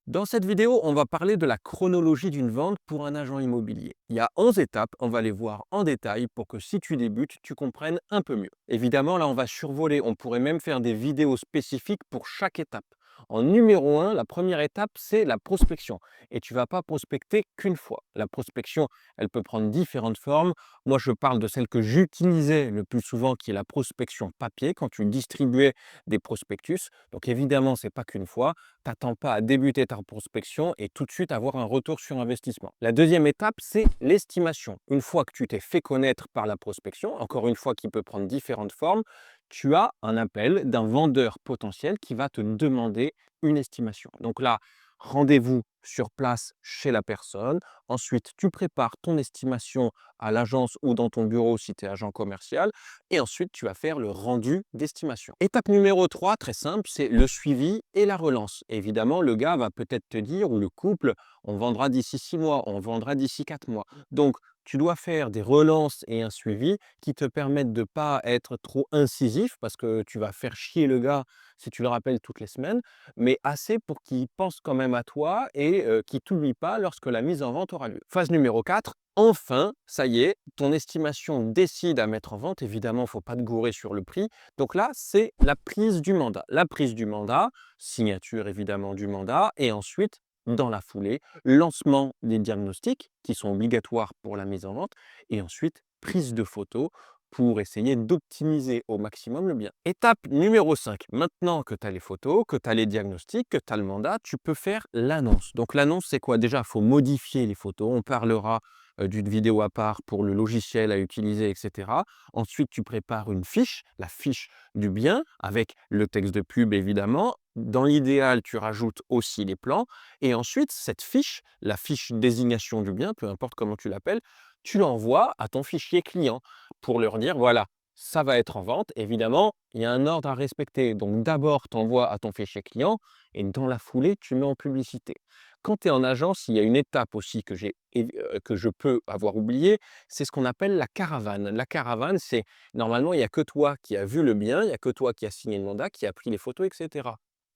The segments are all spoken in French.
Dans cette vidéo, on va parler de la chronologie d'une vente pour un agent immobilier. Il y a 11 étapes, on va les voir en détail pour que si tu débutes, tu comprennes un peu mieux. Évidemment, là, on va survoler, on pourrait même faire des vidéos spécifiques pour chaque étape. En numéro 1, la première étape, c'est la prospection. Et tu ne vas pas prospecter qu'une fois. La prospection, elle peut prendre différentes formes. Moi, je parle de celle que j'utilisais le plus souvent, qui est la prospection papier, quand tu distribuais des prospectus. Donc évidemment, ce n'est pas qu'une fois. T'attends pas à débuter ta prospection et tout de suite avoir un retour sur investissement. La deuxième étape, c'est l'estimation. Une fois que tu t'es fait connaître par la prospection, encore une fois qui peut prendre différentes formes, tu as un appel d'un vendeur potentiel qui va te demander une estimation. Donc là, rendez-vous sur place chez la personne. Ensuite, tu prépares ton estimation à l'agence ou dans ton bureau si tu es agent commercial. Et ensuite, tu vas faire le rendu d'estimation. Étape numéro 3, très simple, c'est le suivi et la relance. Évidemment, le gars va peut-être te dire, ou le couple, on vendra d'ici 6 mois, on vendra d'ici 4 mois. Donc, tu dois faire des relances et un suivi qui te permettent de ne pas être trop incisif parce que tu vas faire chier le gars si tu le rappelles toutes les semaines, mais assez pour qu'il pense quand même à toi et qu'il ne t'oublie pas lorsque la mise en vente aura lieu. Phase numéro 4. Enfin, ça y est, ton estimation décide à mettre en vente. Évidemment, il ne faut pas te gourer sur le prix. Donc là, c'est la prise du mandat. La prise du mandat, signature évidemment du mandat, et ensuite, dans la foulée, lancement des diagnostics qui sont obligatoires pour la mise en vente, et ensuite, prise de photos pour essayer d'optimiser au maximum le bien. Étape numéro 5. Maintenant que tu as les photos, que tu as les diagnostics, que tu as le mandat, tu peux faire l'annonce. Donc l'annonce, c'est quoi? Déjà, il faut modifier les photos. On parlera d'une vidéo à part pour le logiciel à utiliser, etc. Ensuite, tu prépares une fiche, la fiche du bien, avec le texte de pub évidemment. Dans l'idéal, tu rajoutes aussi les plans. Et ensuite, cette fiche, la fiche désignation du bien, peu importe comment tu l'appelles, tu l'envoies à ton fichier client pour leur dire, voilà, ça va être en vente. Évidemment, il y a un ordre à respecter. Donc d'abord, tu envoies à ton fichier client et dans la foulée, tu mets en publicité. Quand tu es en agence, il y a une étape aussi que je peux avoir oubliée, c'est ce qu'on appelle la caravane. La caravane, c'est normalement, il n'y a que toi qui as vu le bien, il n'y a que toi qui as signé le mandat, qui a pris les photos, etc.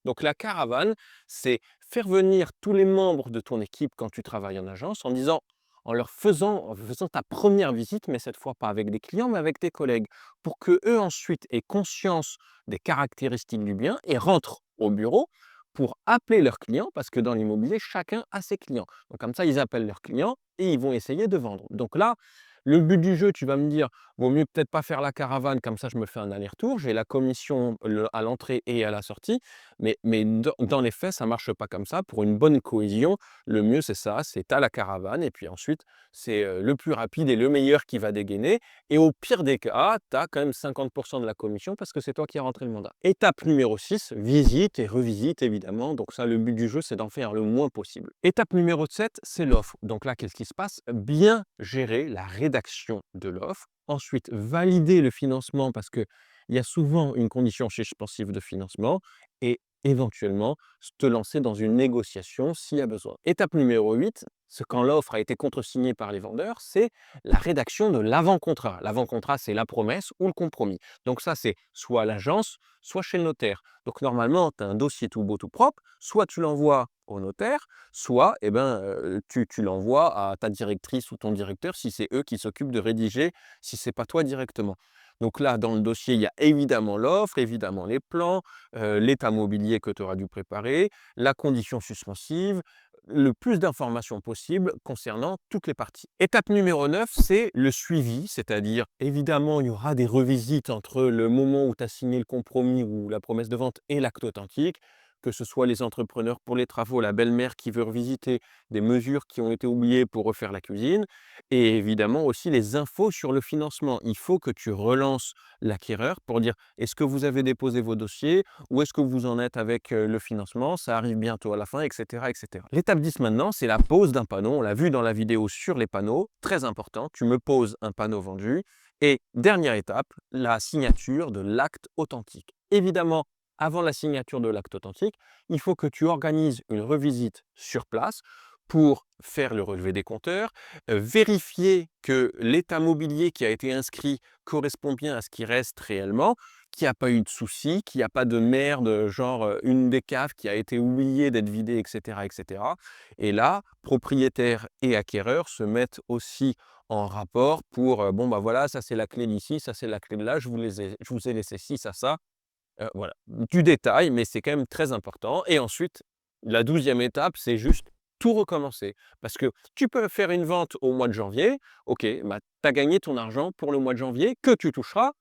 Donc la caravane, c'est faire venir tous les membres de ton équipe quand tu travailles en agence en disant, en faisant ta première visite, mais cette fois pas avec des clients, mais avec tes collègues, pour que eux ensuite aient conscience des caractéristiques du bien et rentrent au bureau pour appeler leurs clients, parce que dans l'immobilier, chacun a ses clients. Donc comme ça, ils appellent leurs clients et ils vont essayer de vendre. Donc là, le but du jeu, tu vas me dire, vaut mieux peut-être pas faire la caravane, comme ça je me fais un aller-retour, j'ai la commission à l'entrée et à la sortie, mais dans les faits, ça marche pas comme ça. Pour une bonne cohésion, le mieux c'est ça, c'est à la caravane et puis ensuite, c'est le plus rapide et le meilleur qui va dégainer. Et au pire des cas, tu as quand même 50% de la commission parce que c'est toi qui as rentré le mandat. Étape numéro 6, visite et revisite évidemment. Donc ça, le but du jeu, c'est d'en faire le moins possible. Étape numéro 7, c'est l'offre. Donc là, qu'est-ce qui se passe? Bien gérer la rédaction de l'offre. Ensuite, valider le financement parce que il y a souvent une condition suspensive de financement et éventuellement te lancer dans une négociation s'il y a besoin. Étape numéro 8, c'est quand l'offre a été contresignée par les vendeurs, c'est la rédaction de l'avant-contrat. L'avant-contrat, c'est la promesse ou le compromis. Donc ça, c'est soit à l'agence, soit chez le notaire. Donc normalement, tu as un dossier tout beau, tout propre, soit tu l'envoies au notaire, soit tu l'envoies à ta directrice ou ton directeur si c'est eux qui s'occupent de rédiger, si ce n'est pas toi directement. Donc là, dans le dossier, il y a évidemment l'offre, évidemment les plans, l'état mobilier que tu auras dû préparer, la condition suspensive, le plus d'informations possible concernant toutes les parties. Étape numéro 9, c'est le suivi, c'est-à-dire évidemment, il y aura des revisites entre le moment où tu as signé le compromis ou la promesse de vente et l'acte authentique, que ce soit les entrepreneurs pour les travaux, la belle-mère qui veut revisiter des mesures qui ont été oubliées pour refaire la cuisine, et évidemment aussi les infos sur le financement. Il faut que tu relances l'acquéreur pour dire: «Est-ce que vous avez déposé vos dossiers? Où est-ce que vous en êtes avec le financement? Ça arrive bientôt à la fin», etc., etc. L'étape 10 maintenant, c'est la pose d'un panneau. On l'a vu dans la vidéo sur les panneaux, très important. Tu me poses un panneau vendu. Et dernière étape, la signature de l'acte authentique. Évidemment, avant la signature de l'acte authentique, il faut que tu organises une revisite sur place pour faire le relevé des compteurs, vérifier que l'état mobilier qui a été inscrit correspond bien à ce qui reste réellement, qu'il n'y a pas eu de soucis, qu'il n'y a pas de merde, genre, une des caves qui a été oubliée d'être vidée et cetera et cetera. Et là, propriétaires et acquéreurs se mettent aussi en rapport pour, bon, bah, voilà, ça c'est la clé d'ici, ça c'est la clé de là, je vous ai laissé ci, ça. Voilà, du détail, mais c'est quand même très important. Et ensuite, la 12e étape, c'est juste tout recommencer. Parce que tu peux faire une vente au mois de janvier, OK, bah, tu as gagné ton argent pour le mois de janvier que tu toucheras.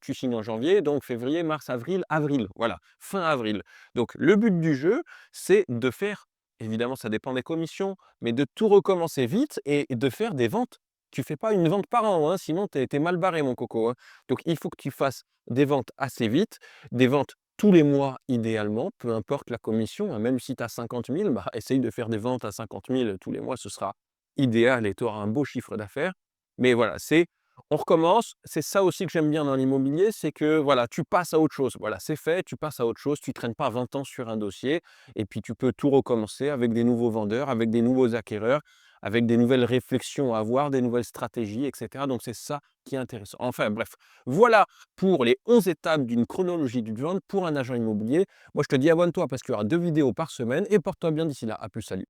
Tu signes en janvier, donc février, mars, avril, voilà, fin avril. Donc le but du jeu, c'est de faire, évidemment ça dépend des commissions, mais de tout recommencer vite et de faire des ventes. Tu fais pas une vente par an, hein, sinon tu es mal barré mon coco, hein. Donc il faut que tu fasses des ventes assez vite, des ventes tous les mois idéalement, peu importe la commission, hein, même si tu as 50 000, bah, essaye de faire des ventes à 50 000 tous les mois, ce sera idéal et tu auras un beau chiffre d'affaires. Mais voilà, on recommence. C'est ça aussi que j'aime bien dans l'immobilier, c'est que voilà, tu passes à autre chose. Voilà, c'est fait, tu passes à autre chose, tu ne traînes pas 20 ans sur un dossier et puis tu peux tout recommencer avec des nouveaux vendeurs, avec des nouveaux acquéreurs, avec des nouvelles réflexions à avoir, des nouvelles stratégies, etc. Donc c'est ça qui est intéressant. Enfin bref, voilà pour les 11 étapes d'une chronologie d'une vente pour un agent immobilier. Moi, je te dis abonne-toi parce qu'il y aura 2 vidéos par semaine et porte-toi bien d'ici là. À plus, salut.